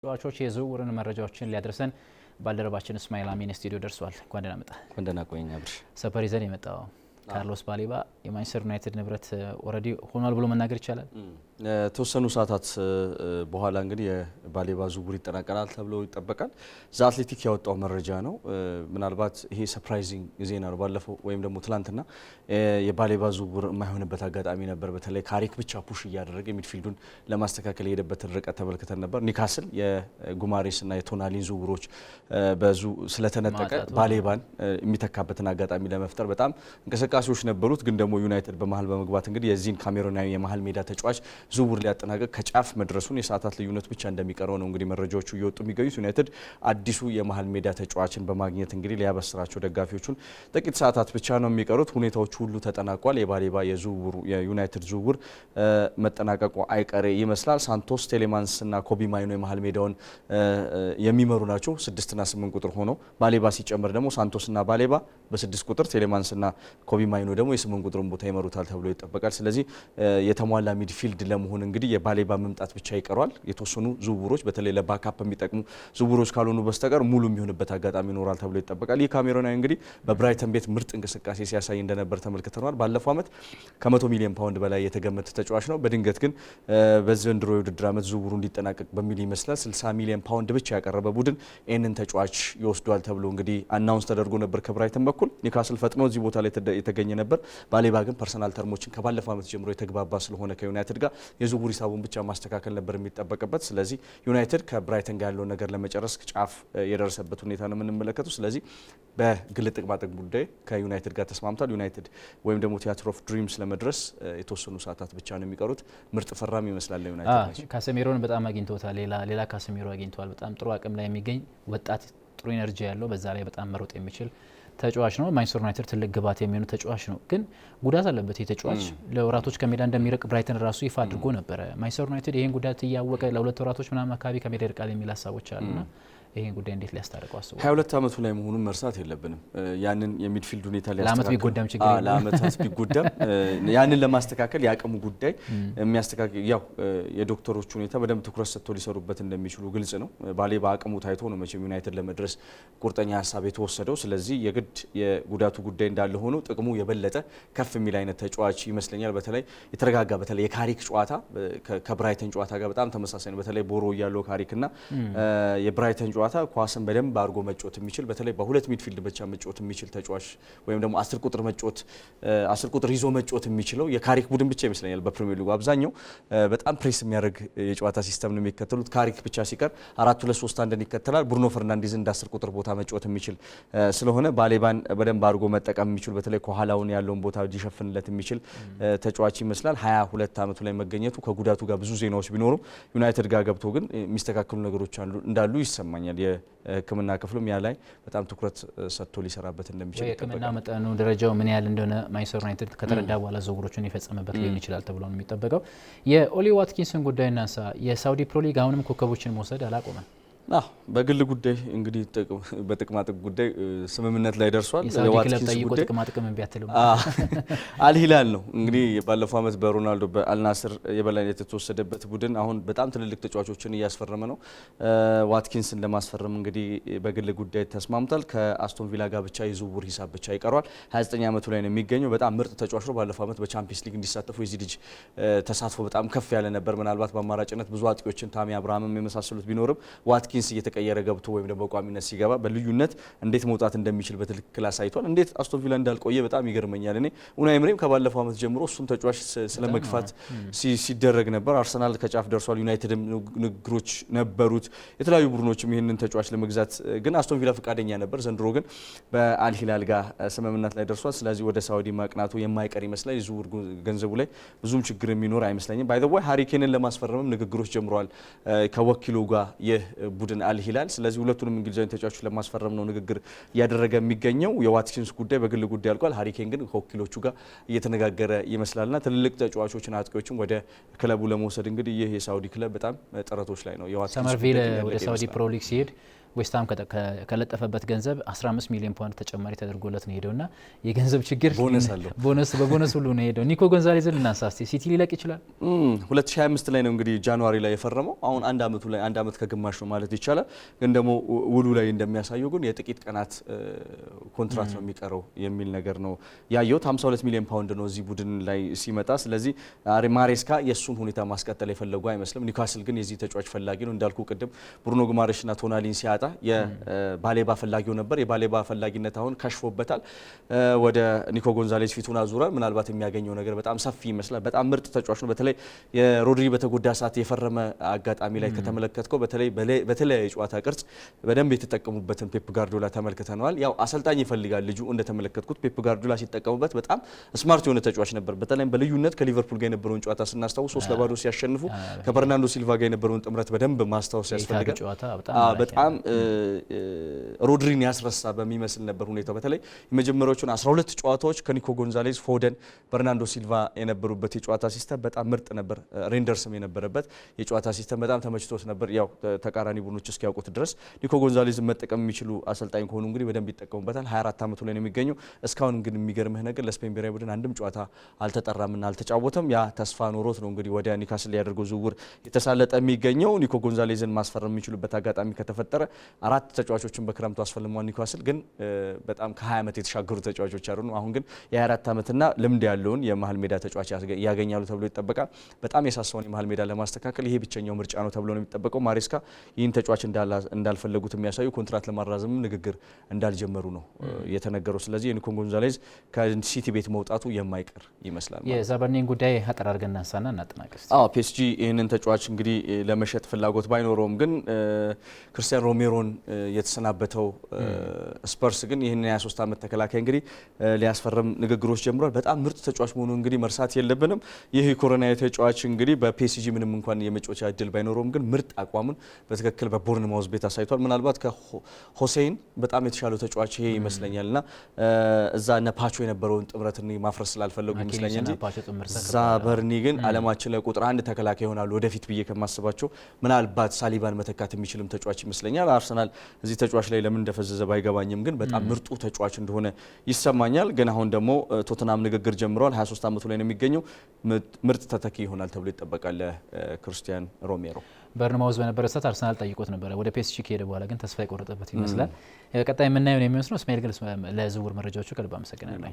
ተጫዋቾች የዝውውርን መረጃዎችን ሊያደርሰን ባልደረባችን እስማኤል አሚን ስቱዲዮ ደርሷል። እንኳን ደህና መጣ። እንኳን ደህና ቆየኝ አብርሽ። ሰፐር ይዘን የመጣው ካርሎስ ባሌባ የማንቸስተር ዩናይትድ ንብረት ኦሬዲ ሆኗል ብሎ መናገር ይቻላል። ተወሰኑ ሰዓታት በኋላ እንግዲህ የባሌባ ዝውውር ይጠናቀቃል ተብሎ ይጠበቃል። ዘ አትሌቲክ ያወጣው መረጃ ነው። ምናልባት ይሄ ሰርፕራይዚንግ ዜና ነው። ባለፈው ወይም ደግሞ ትላንትና የባሌባ ዝውውር የማይሆንበት አጋጣሚ ነበር። በተለይ ካሪክ ብቻ ፑሽ እያደረገ ሚድፊልዱን ለማስተካከል የሄደበትን ርቀት ተመልክተን ነበር። ኒካስል የጉማሬስና የቶናሊን ዝውውሮች ስለተነጠቀ ባሌባን የሚተካበትን አጋጣሚ ለመፍጠር በጣም እንቅስቃሴዎች ነበሩት። ግን ደግሞ ዩናይትድ በመሀል በመግባት እንግዲህ የዚህን ካሜሮናዊ የመሀል ሜዳ ተጫዋች ዝውውር ሊያጠናቀቅ ከጫፍ መድረሱን የሰዓታት ልዩነት ብቻ እንደሚቀረው ነው እንግዲህ መረጃዎቹ እየወጡ የሚገኙት። ዩናይትድ አዲሱ የመሀል ሜዳ ተጫዋችን በማግኘት እንግዲህ ሊያበስራቸው ደጋፊዎቹን ጥቂት ሰዓታት ብቻ ነው የሚቀሩት። ሁኔታዎቹ ሁሉ ተጠናቋል። የባሌባ የዩናይትድ ዝውውር መጠናቀቁ አይቀሬ ይመስላል። ሳንቶስ፣ ቴሌማንስ እና ኮቢ ማይኖ የመሀል ሜዳውን የሚመሩ ናቸው 6 እና 8 ቁጥር ሆነው። ባሌባ ሲጨምር ደግሞ ሳንቶስ እና ባሌባ በ6 ቁጥር፣ ቴሌማንስ እና ኮቢ ማይኖ ደግሞ የ8 ቁጥርን ቦታ ይመሩታል ተብሎ ይጠበቃል። ስለዚህ የተሟላ ሚድፊልድ ለመሆን እንግዲህ የባሌባ መምጣት ብቻ ይቀሯል። የተወሰኑ ዝውውሮች በተለይ ለባካፕ የሚጠቅሙ ዝውውሮች ካልሆኑ በስተቀር ሙሉ የሚሆንበት አጋጣሚ ይኖራል ተብሎ ይጠበቃል። ይህ ካሜሮናዊ እንግዲህ በብራይተን ቤት ምርጥ እንቅስቃሴ ሲያሳይ እንደነበር ተመልክተናል። ባለፈው ዓመት ከ100 ሚሊዮን ፓውንድ በላይ የተገመተ ተጫዋች ነው። በድንገት ግን በዘንድሮ የውድድር ዓመት ዝውውሩ እንዲጠናቀቅ በሚል ይመስላል 60 ሚሊዮን ፓውንድ ብቻ ያቀረበ ቡድን ይህንን ተጫዋች ይወስዷል ተብሎ እንግዲህ አናውንስ ተደርጎ ነበር ከብራይተን በኩል። ኒውካስል ፈጥኖ እዚህ ቦታ ላይ የተገኘ ነበር። ባሌባ ግን ፐርሰናል ተርሞችን ከባለፈው ዓመት ጀምሮ የተግባባ ስለሆነ ከዩናይትድ ጋር የዝውውር ሂሳቡን ብቻ ማስተካከል ነበር የሚጠበቅበት። ስለዚህ ዩናይትድ ከብራይተን ጋር ያለውን ነገር ለመጨረስ ጫፍ የደረሰበት ሁኔታ ነው የምንመለከተው። ስለዚህ በግል ጥቅማጥቅም ጉዳይ ከዩናይትድ ጋር ተስማምቷል። ዩናይትድ ወይም ደግሞ ቲያትር ኦፍ ድሪምስ ለመድረስ የተወሰኑ ሰዓታት ብቻ ነው የሚቀሩት። ምርጥ ፈራሚ ይመስላል ዩናይትድ። ካሴሜሮን በጣም አግኝቶታል። ሌላ ካሴሜሮ አግኝተዋል። በጣም ጥሩ አቅም ላይ የሚገኝ ወጣት፣ ጥሩ ኢነርጂ ያለው በዛ ላይ በጣም መሮጥ የሚችል ተጫዋች ነው። ማንቸስተር ዩናይትድ ትልቅ ግባት የሚሆኑ ተጫዋች ነው። ግን ጉዳት አለበት። የተጫዋች ለወራቶች ከሜዳ እንደሚርቅ ብራይተን ራሱ ይፋ አድርጎ ነበረ። ማንቸስተር ዩናይትድ ይሄን ጉዳት እያወቀ ለ2 ወራቶች ምናምን አካባቢ ከሜዳ ይርቃል የሚል ሀሳቦች አሉና ይሄን ጉዳይ እንዴት ሊያስታርቀው አስቡ? 22 ዓመቱ ላይ መሆኑን መርሳት የለብንም። ያንን የሚድፊልድ ሁኔታ ለአመት ቢጎዳም ችግር የለም። ለአመታት ቢጎዳም ያንን ለማስተካከል ያቀሙ ጉዳይ የሚያስተካክል ያው የዶክተሮች ሁኔታ በደንብ ትኩረት ሰጥተው ሊሰሩበት እንደሚችሉ ግልጽ ነው። ባሌባ አቅሙ ታይቶ ነው መቼም ዩናይትድ ለመድረስ ቁርጠኛ ሀሳብ የተወሰደው። ስለዚህ የግድ የጉዳቱ ጉዳይ እንዳለ ሆኖ ጥቅሙ የበለጠ ከፍ የሚል አይነት ተጫዋች ይመስለኛል። በተለይ የተረጋጋ በተለይ የካሪክ ጨዋታ ከብራይተን ጨዋታ ጋር በጣም ተመሳሳይ ነው። በተለይ ቦሮ ያለው ካሪክና የብራይተን ጨዋታ ኳስን በደንብ አድርጎ መጫወት የሚችል በተለይ በሁለት ሚድፊልድ ብቻ መጫወት የሚችል ተጫዋች ወይም ደግሞ 10 ቁጥር መጫወት 10 ቁጥር ይዞ መጫወት የሚችለው የካሪክ ቡድን ብቻ ይመስለኛል። በፕሪሚየር ሊጉ አብዛኛው በጣም ፕሬስ የሚያደርግ የጨዋታ ሲስተም ነው የሚከተሉት። ካሪክ ብቻ ሲቀር 4-2-3-1 ይከተላል። ብሩኖ ፈርናንዴዝ እንደ 10 ቁጥር ቦታ መጫወት የሚችል ስለሆነ ባሌባን በደንብ አድርጎ መጠቀም የሚችል በተለይ ከኋላውን ያለውን ቦታ ሊሸፍንለት የሚችል ተጫዋች ይመስላል። 22 ዓመቱ ላይ መገኘቱ ከጉዳቱ ጋር ብዙ ዜናዎች ቢኖሩም ዩናይትድ ጋር ገብቶ ግን የሚስተካከሉ ነገሮች እንዳሉ ይሰማኛል። የሕክምና ክፍሉም ያ ላይ በጣም ትኩረት ሰጥቶ ሊሰራበት እንደሚችል የሕክምና መጠኑ ደረጃው ምን ያህል እንደሆነ ማንቸስተር ዩናይትድ ከተረዳ በኋላ ዝውውሮችን የፈጸመበት ሊሆን ይችላል ተብሎ ነው የሚጠበቀው። የኦሊ ዋትኪንስን ጉዳይ እናንሳ። የሳውዲ ፕሮ ሊግ አሁንም ኮከቦችን መውሰድ አላቆመም። በግል ጉዳይ እንግዲህ በጥቅማጥቅም ጉዳይ ስምምነት ላይ ደርሷል። የዋትኪንስ ጉዳይ ጥቅማጥቅም እንቢያትልም አልሂላል ነው እንግዲህ ባለፈው ዓመት በሮናልዶ በአልናስር የበላይነት የተወሰደበት ቡድን አሁን በጣም ትልልቅ ተጫዋቾችን እያስፈረመ ነው። ዋትኪንስን ለማስፈረም እንግዲህ በግል ጉዳይ ተስማምቷል። ከአስቶን ቪላ ጋር ብቻ የዝውውር ሂሳብ ብቻ ይቀሯል። 29 ዓመቱ ላይ ነው የሚገኘው። በጣም ምርጥ ተጫዋች ነው። ባለፈው ዓመት በቻምፒየንስ ሊግ እንዲሳተፉ የዚህ ልጅ ተሳትፎ በጣም ከፍ ያለ ነበር። ምናልባት በአማራጭነት ብዙ አጥቂዎችን ታሚ አብርሃምም የመሳሰሉት ቢኖርም ዋትኪንስ እየተቀየረ ገብቶ ወይም ደግሞ በቋሚነት ሲገባ በልዩነት እንዴት መውጣት እንደሚችል በትክክል አሳይቷል። እንዴት አስቶን ቪላ እንዳልቆየ በጣም ይገርመኛል። እኔ ኡናይ ኤምሪም ከባለፈው ዓመት ጀምሮ እሱን ተጫዋች ስለመግፋት ሲደረግ ነበር። አርሰናል ከጫፍ ደርሷል። ዩናይትድም ንግግሮች ነበሩት። የተለያዩ ቡድኖችም ይህንን ተጫዋች ለመግዛት ግን አስቶን ቪላ ፈቃደኛ ነበር። ዘንድሮ ግን በአልሂላል ጋር ስምምነት ላይ ደርሷል። ስለዚህ ወደ ሳውዲ ማቅናቱ የማይቀር ይመስላል። የዝውውር ገንዘቡ ላይ ብዙም ችግር የሚኖር አይመስለኝም። ባይ ዘ ወይ ሃሪ ኬንን ለማስፈረምም ንግግሮች ጀምረዋል ከወኪሉ ጋር ቡድን አልሂላል። ስለዚህ ሁለቱንም እንግሊዛዊ ተጫዋቾች ለማስፈረም ነው ንግግር እያደረገ የሚገኘው። የዋትኪንስ ጉዳይ በግል ጉዳይ አልቋል። ሃሪ ኬን ግን ከወኪሎቹ ጋር እየተነጋገረ ይመስላልና ትልልቅ ተጫዋቾችን አጥቂዎችን ወደ ክለቡ ለመውሰድ እንግዲህ ይህ የሳውዲ ክለብ በጣም ጥረቶች ላይ ነው። ሰመርቪል ወደ ሳውዲ ፕሮ ሊግ ሲሄድ ዌስትሃም ከለጠፈበት ገንዘብ 15 ሚሊዮን ፓውንድ ተጨማሪ ተደርጎለት ነው ሄደውና የገንዘብ ችግር በቦነስ ሁሉ ነው ሄደው። ኒኮ ጎንዛሌዝን እናንሳ እስቲ። ሲቲ ሊለቅ ይችላል 2025 ላይ ነው እንግዲህ ጃንዋሪ ላይ የፈረመው። አሁን አንድ አመት ከግማሽ ነው ማለት ይቻላል። ግን ደግሞ ውሉ ላይ እንደሚያሳየው ግን የጥቂት ቀናት ኮንትራት ነው የሚቀረው የሚል ነገር ነው ያየሁት። 52 ሚሊዮን ፓውንድ ነው እዚህ ቡድን ላይ ሲመጣ። ስለዚህ ማሬስካ የሱን ሁኔታ ማስቀጠል የፈለጉ አይመስልም። ኒውካስል ግን የዚህ ተጫዋች ፈላጊ ነው እንዳልኩ ቅድም ብሩኖ ጉማሬሽና ቶናሊን ሲያጣ የባሌባ ፈላጊው ነበር። የባሌባ ፈላጊነት አሁን ከሽፎበታል። ወደ ኒኮ ጎንዛሌዝ ፊቱን አዙሯል። ምናልባት የሚያገኘው ነገር በጣም ሰፊ ይመስላል። በጣም ምርጥ ተጫዋች ነው። በተለይ የሮድሪ በተጎዳ ሰዓት የፈረመ አጋጣሚ ላይ ከተመለከትከው በተለያየ የጨዋታ ቅርጽ በደንብ የተጠቀሙበትን ፔፕ ጋርዲዮላ ተመልክተነዋል። ያው አሰልጣኝ ይፈልጋል ልጁ እንደተመለከትኩት። ፔፕ ጋርዲዮላ ሲጠቀሙበት በጣም ስማርት የሆነ ተጫዋች ነበር። በተለይም በልዩነት ከሊቨርፑል ጋር የነበረውን ጨዋታ ስናስታውስ 3-0 ሲያሸንፉ ከበርናንዶ ሲልቫ ጋር የነበረውን ጥምረት በደንብ ማስታወስ ያስፈልጋል። በጣም ሮድሪን ያስረሳ በሚመስል ነበር ሁኔታው። በተለይ የመጀመሪያዎቹን 12 ጨዋታዎች ከኒኮ ጎንዛሌዝ፣ ፎደን፣ በርናንዶ ሲልቫ የነበሩበት የጨዋታ ሲስተም በጣም ምርጥ ነበር። ሬንደርስም የነበረበት የጨዋታ ሲስተም በጣም ተመችቶት ነበር። ያው ተቃራኒ ቡድኖች እስኪያውቁት ድረስ ኒኮ ጎንዛሌዝን መጠቀም የሚችሉ አሰልጣኝ ከሆኑ እንግዲህ በደንብ ይጠቀሙበታል። 24 ዓመቱ ላይ ነው የሚገኘው። እስካሁን ግን የሚገርምህ ነገር ለስፔን ብሔራዊ ቡድን አንድም ጨዋታ አልተጠራምና አልተጫወተም። ያ ተስፋ ኖሮት ነው እንግዲህ ወደ ኒውካስል ያደርገው ዝውውር የተሳለጠ የሚገኘው። ኒኮ ጎንዛሌዝን ማስፈረም የሚችሉበት አጋጣሚ ከተፈጠረ 4 ተጫዋቾችን በክረምቱ አስፈልሟል። ኒውካስል ግን በጣም ከ20 ዓመት የተሻገሩ ተጫዋቾች አሉ። አሁን ግን የ24 ዓመትና ልምድ ያለውን የመሀል ሜዳ ተጫዋች ያገኛሉ ተብሎ ይጠበቃል። በጣም የሳሳውን የመሀል ሜዳ ለማስተካከል ይሄ ብቸኛው ምርጫ ነው ተብሎ ነው የሚጠበቀው። ማሬስካ ይህን ተጫዋች እንዳልፈለጉት የሚያሳዩ ኮንትራት ለማራዘም ንግግር እንዳልጀመሩ ነው የተነገረው። ስለዚህ የኒኮ ጎንዛሌዝ ከሲቲ ቤት መውጣቱ የማይቀር ይመስላል። የዛበርኒን ጉዳይ አጠራርገን እናንሳና እናጠናቀስ። ፒኤስጂ ይህንን ተጫዋች እንግዲህ ለመሸጥ ፍላጎት ባይኖረውም ግን ክርስቲያን ሮሜሮን የተሰናበተው ስፐርስ ግን ይህን የ23 ዓመት ተከላካይ እንግዲህ ሊያስፈርም ንግግሮች ጀምሯል። በጣም ምርጥ ተጫዋች መሆኑ እንግዲህ መርሳት የለብንም። ይህ ኮሮናዊ ተጫዋች እንግዲህ በፒኤስጂ ምንም እንኳን የመጫወቻ እድል ባይኖረውም ግን ምርጥ አቋሙን በትክክል በቦርንማውዝ ቤት አሳይቷል። ምናልባት ከሆሴይን በጣም የተሻለው ተጫዋች ይሄ ይመስለኛልና እዛ እነ ፓቾ የነበረውን ጥምረት ማፍረስ ስላልፈለጉ ይመስለኛል እንጂ ዛበርኒ ግን ዓለማችን ላይ ቁጥር 1 ተከላካይ ይሆናሉ ወደፊት ብዬ ከማስባቸው ምናልባት ሳሊባን መተካት የሚችልም ተጫዋች ይመስለኛል። አርሰናል እዚህ ተጫዋች ላይ ለምን እንደፈዘዘ ባይገባኝም ግን በጣም ምርጡ ተጫዋች እንደሆነ ይሰማኛል። ግን አሁን ደግሞ ቶተናም ንግግር ጀምረዋል። 23 ዓመቱ ላይ ነው የሚገኘው። ምርጥ ተተኪ ይሆናል ተብሎ ይጠበቃል ለክርስቲያን ሮሜሮ። በርንማውዝ በነበረ ሰዓት አርሰናል ጠይቆት ነበረ። ወደ ፒኤስጂ ከሄደ በኋላ ግን ተስፋ የቆረጠበት ይመስላል። ቀጣይ የምናየው ነው የሚመስለው። እስማኤል ግን ለዝውውር መረጃዎቹ ከልብ አመሰግናለሁ።